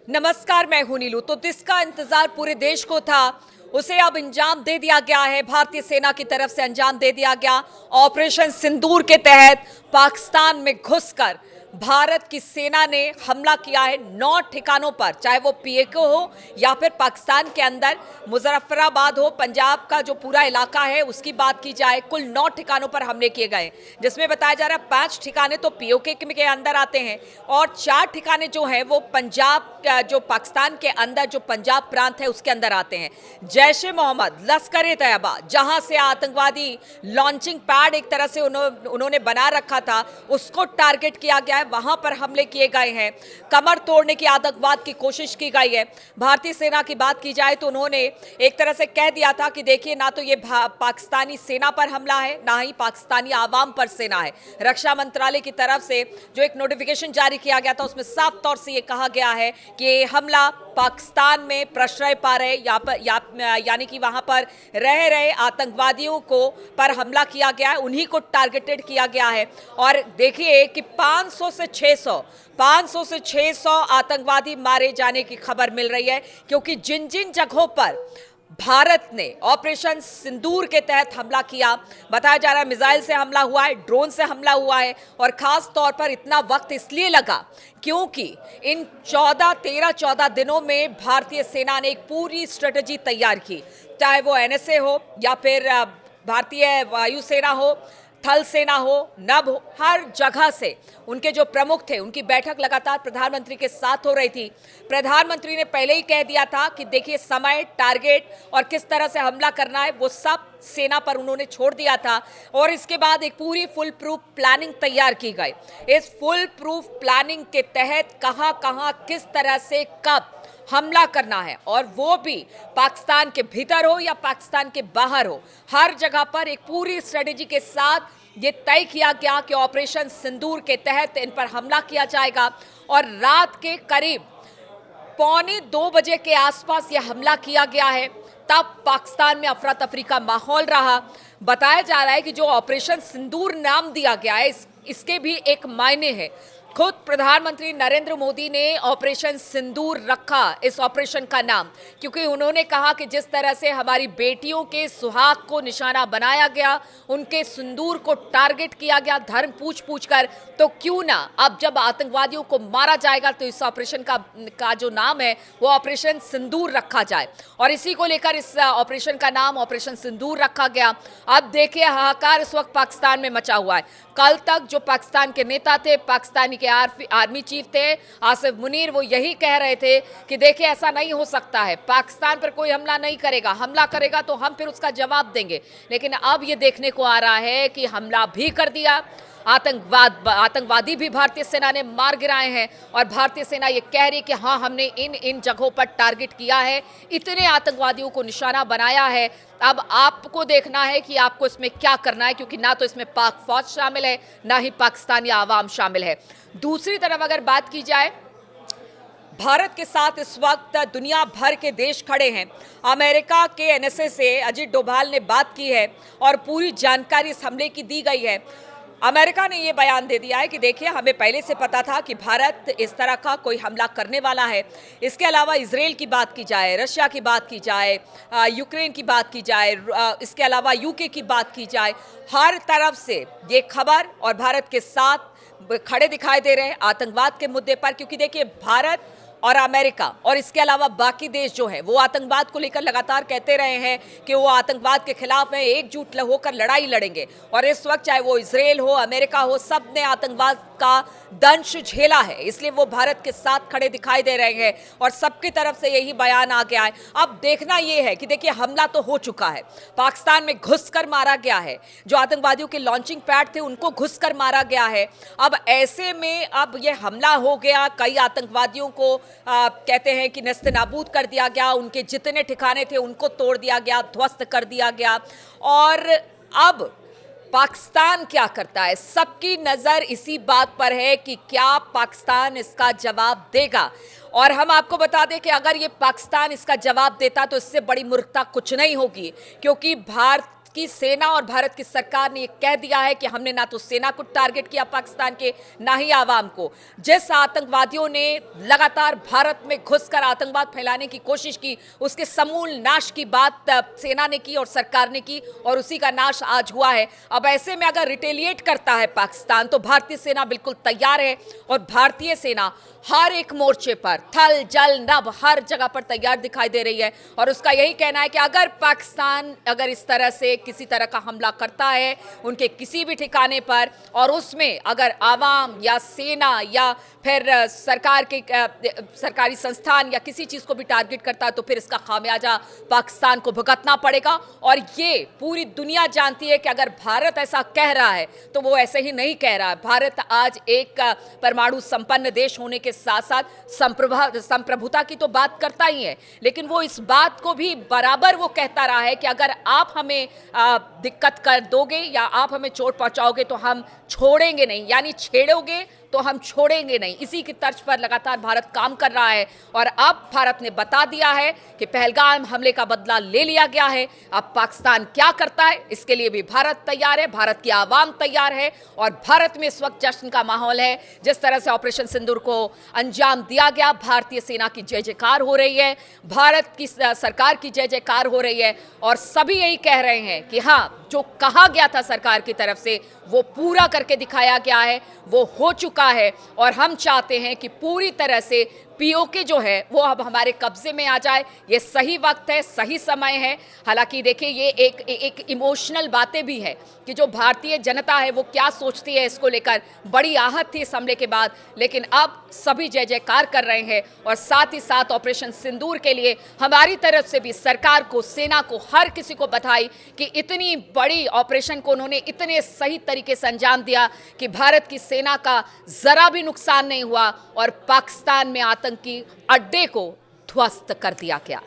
नमस्कार, मैं हूं नीलू। तो जिसका इंतजार पूरे देश को था उसे अब अंजाम दे दिया गया है। भारतीय सेना की तरफ से अंजाम दे दिया गया। ऑपरेशन सिंदूर के तहत पाकिस्तान में घुसकर भारत की सेना ने हमला किया है 9 ठिकानों पर, चाहे वो पीएके हो या फिर पाकिस्तान के अंदर मुजफ्फराबाद हो, पंजाब का जो पूरा इलाका है उसकी बात की जाए, कुल 9 ठिकानों पर हमले किए गए, जिसमें बताया जा रहा है 5 ठिकाने तो पीओके के अंदर आते हैं और 4 ठिकाने जो हैं वो पंजाब जो पाकिस्तान के अंदर जो पंजाब प्रांत है उसके अंदर आते हैं। जैश ए मोहम्मद, लश्कर ए तैयबा, जहां से आतंकवादी लॉन्चिंग पैड एक तरह से उन्होंने बना रखा था, उसको टारगेट किया गया है, वहां पर हमले किए गए हैं। कमर तोड़ने की आतंकवाद की कोशिश की गई है। भारतीय सेना की बात की जाए तो उन्होंने एक तरह से कह दिया था कि देखिए, ना तो ये पाकिस्तानी सेना पर हमला है, ना ही पाकिस्तानी आवाम पर सेना है। रक्षा मंत्रालय की तरफ से जो एक नोटिफिकेशन जारी किया गया था उसमें साफ तौर से ये कहा गया है कि ये हमला पाकिस्तान में प्रश्रय पा रहे यानी कि वहां पर रह रहे आतंकवादियों को पर हमला किया गया है, उन्हीं को टारगेटेड किया गया है। और देखिए कि 500 से 600 आतंकवादी मारे जाने की खबर मिल रही है, क्योंकि जिन जिन जगहों पर भारत ने ऑपरेशन सिंदूर के तहत हमला किया, बताया जा रहा है मिसाइल से हमला हुआ है, ड्रोन से हमला हुआ है। और खास तौर पर इतना वक्त इसलिए लगा क्योंकि इन 14 दिनों में भारतीय सेना ने एक पूरी स्ट्रेटजी तैयार की, चाहे वो एनएसए हो या फिर भारतीय वायुसेना हो, थल सेना हो, नभ हो, हर जगह से उनके जो प्रमुख थे उनकी बैठक लगातार प्रधानमंत्री के साथ हो रही थी। प्रधानमंत्री ने पहले ही कह दिया था कि देखिए, समय, टारगेट और किस तरह से हमला करना है वो सब सेना पर उन्होंने छोड़ दिया था। और इसके बाद एक पूरी फुल प्रूफ प्लानिंग तैयार की गई। इस फुल प्रूफ प्लानिंग के तहत कहां कहां किस तरह से कब हमला करना है, और वो भी पाकिस्तान के भीतर हो या पाकिस्तान के बाहर हो, हर जगह पर एक पूरी स्ट्रेटेजी के साथ ये तय किया गया कि ऑपरेशन सिंदूर के तहत इन पर हमला किया जाएगा। और रात के करीब 1:45 बजे के आसपास यह हमला किया गया है। तब पाकिस्तान में अफरा तफरी का माहौल रहा। बताया जा रहा है कि जो ऑपरेशन सिंदूर नाम दिया गया है, इसके भी एक मायने है। खुद प्रधानमंत्री नरेंद्र मोदी ने ऑपरेशन सिंदूर रखा इस ऑपरेशन का नाम, क्योंकि उन्होंने कहा कि जिस तरह से हमारी बेटियों के सुहाग को निशाना बनाया गया, उनके सिंदूर को टारगेट किया गया धर्म पूछ कर, तो क्यों ना अब जब आतंकवादियों को मारा जाएगा तो इस ऑपरेशन का जो नाम है वो ऑपरेशन सिंदूर रखा जाए। और इसी को लेकर इस ऑपरेशन का नाम ऑपरेशन सिंदूर रखा गया। अब देखिए, हाहाकार इस वक्त पाकिस्तान में मचा हुआ है। कल तक जो पाकिस्तान के नेता थे, पाकिस्तानी के आर्मी चीफ थे आसिफ मुनीर, वो यही कह रहे थे कि देखिए, ऐसा नहीं हो सकता है, पाकिस्तान पर कोई हमला नहीं करेगा, हमला करेगा तो हम फिर उसका जवाब देंगे। लेकिन अब ये देखने को आ रहा है कि हमला भी कर दिया, आतंकवादी भी भारतीय सेना ने मार गिराए हैं। और भारतीय सेना ये कह रही कि हाँ, हमने इन जगहों पर टारगेट किया है, इतने आतंकवादियों को निशाना बनाया है। अब आपको देखना है कि आपको इसमें क्या करना है, क्योंकि ना तो इसमें पाक फौज शामिल है, ना ही पाकिस्तानी आवाम शामिल है। दूसरी तरफ अगर बात की जाए, भारत के साथ इस वक्त दुनिया भर के देश खड़े हैं। अमेरिका के एनएसए से अजीत डोभाल ने बात की है और पूरी जानकारी इस हमले की दी गई है। अमेरिका ने यह बयान दे दिया है कि देखिए, हमें पहले से पता था कि भारत इस तरह का कोई हमला करने वाला है। इसके अलावा इजराइल की बात की जाए, रशिया की बात की जाए, यूक्रेन की बात की जाए, इसके अलावा यूके की बात की जाए, हर तरफ से ये खबर और भारत के साथ खड़े दिखाई दे रहे हैं आतंकवाद के मुद्दे पर। क्योंकि देखिए, भारत और अमेरिका और इसके अलावा बाकी देश जो हैं वो आतंकवाद को लेकर लगातार कहते रहे हैं कि वो आतंकवाद के खिलाफ हैं, एकजुट होकर लड़ाई लड़ेंगे। और इस वक्त चाहे वो इजराइल हो, अमेरिका हो, सब ने आतंकवाद का दंश झेला है, इसलिए वो भारत के साथ खड़े दिखाई दे रहे हैं और सबकी तरफ से यही बयान आ गया है। अब देखना यह है कि देखिए, हमला तो हो चुका है, पाकिस्तान में घुसकर मारा गया है, जो आतंकवादियों के लॉन्चिंग पैड थे उनको घुसकर मारा गया है। अब ऐसे में अब यह हमला हो गया, कई आतंकवादियों को कहते हैं कि नेस्तनाबूद कर दिया गया, उनके जितने ठिकाने थे उनको तोड़ दिया गया, ध्वस्त कर दिया गया। और अब पाकिस्तान क्या करता है, सबकी नजर इसी बात पर है कि क्या पाकिस्तान इसका जवाब देगा। और हम आपको बता दें कि अगर ये पाकिस्तान इसका जवाब देता तो इससे बड़ी मूर्खता कुछ नहीं होगी, क्योंकि भारत की सेना और भारत की सरकार ने ये कह दिया है कि हमने ना तो सेना को टारगेट किया पाकिस्तान के, ना ही आवाम को। जिस आतंकवादियों ने लगातार भारत में घुसकर आतंकवाद फैलाने की कोशिश की, उसके समूल नाश की बात सेना ने की और सरकार ने की, और उसी का नाश आज हुआ है। अब ऐसे में अगर रिटेलिएट करता है पाकिस्तान, तो भारतीय सेना बिल्कुल तैयार है, और भारतीय सेना हर एक मोर्चे पर, थल जल नभ, हर जगह पर तैयार दिखाई दे रही है। और उसका यही कहना है कि अगर पाकिस्तान इस तरह से किसी तरह का हमला करता है उनके किसी भी ठिकाने पर, और उसमें अगर आवाम या सेना या फिर सरकार के सरकारी संस्थान या किसी चीज़ को भी टारगेट करता है, तो फिर इसका खामियाजा पाकिस्तान को भुगतना पड़ेगा। और ये पूरी दुनिया जानती है कि अगर भारत ऐसा कह रहा है तो वो ऐसे ही नहीं कह रहा है। भारत आज एक परमाणु संपन्न देश होने के साथ साथ संप्रभुता की तो बात करता ही है, लेकिन वो इस बात को भी बराबर वो कहता रहा है कि अगर आप हमें दिक्कत कर दोगे या आप हमें चोट पहुंचाओगे तो हम छोड़ेंगे नहीं, यानी छेड़ोगे तो हम छोड़ेंगे नहीं। इसी की तर्ज पर लगातार भारत काम कर रहा है, और अब भारत ने बता दिया है कि पहलगाम हमले का बदला ले लिया गया है। अब पाकिस्तान क्या करता है इसके लिए भी भारत तैयार है, भारत की आवाम तैयार है, और भारत में इस वक्त जश्न का माहौल है। जिस तरह से ऑपरेशन सिंदूर को अंजाम दिया गया, भारतीय सेना की जय जयकार हो रही है, भारत की सरकार की जय जयकार हो रही है, और सभी यही कह रहे हैं कि हाँ, जो कहा गया था सरकार की तरफ से वो पूरा करके दिखाया गया है, वो हो चुका है। और हम चाहते हैं कि पूरी तरह से पीओके जो है वो अब हमारे कब्जे में आ जाए। ये सही वक्त है, सही समय है। हालांकि देखिए, ये एक इमोशनल बातें भी है कि जो भारतीय जनता है वो क्या सोचती है इसको लेकर। बड़ी आहत थी इस हमले के बाद, लेकिन अब सभी जय जयकार कर रहे हैं, और साथ ही साथ ऑपरेशन सिंदूर के लिए हमारी तरफ से भी सरकार को, सेना को, हर किसी को बधाई कि इतनी बड़ी ऑपरेशन को उन्होंने इतने सही तरीके से अंजाम दिया कि भारत की सेना का जरा भी नुकसान नहीं हुआ, और पाकिस्तान में आतंकी अड्डे को ध्वस्त कर दिया गया।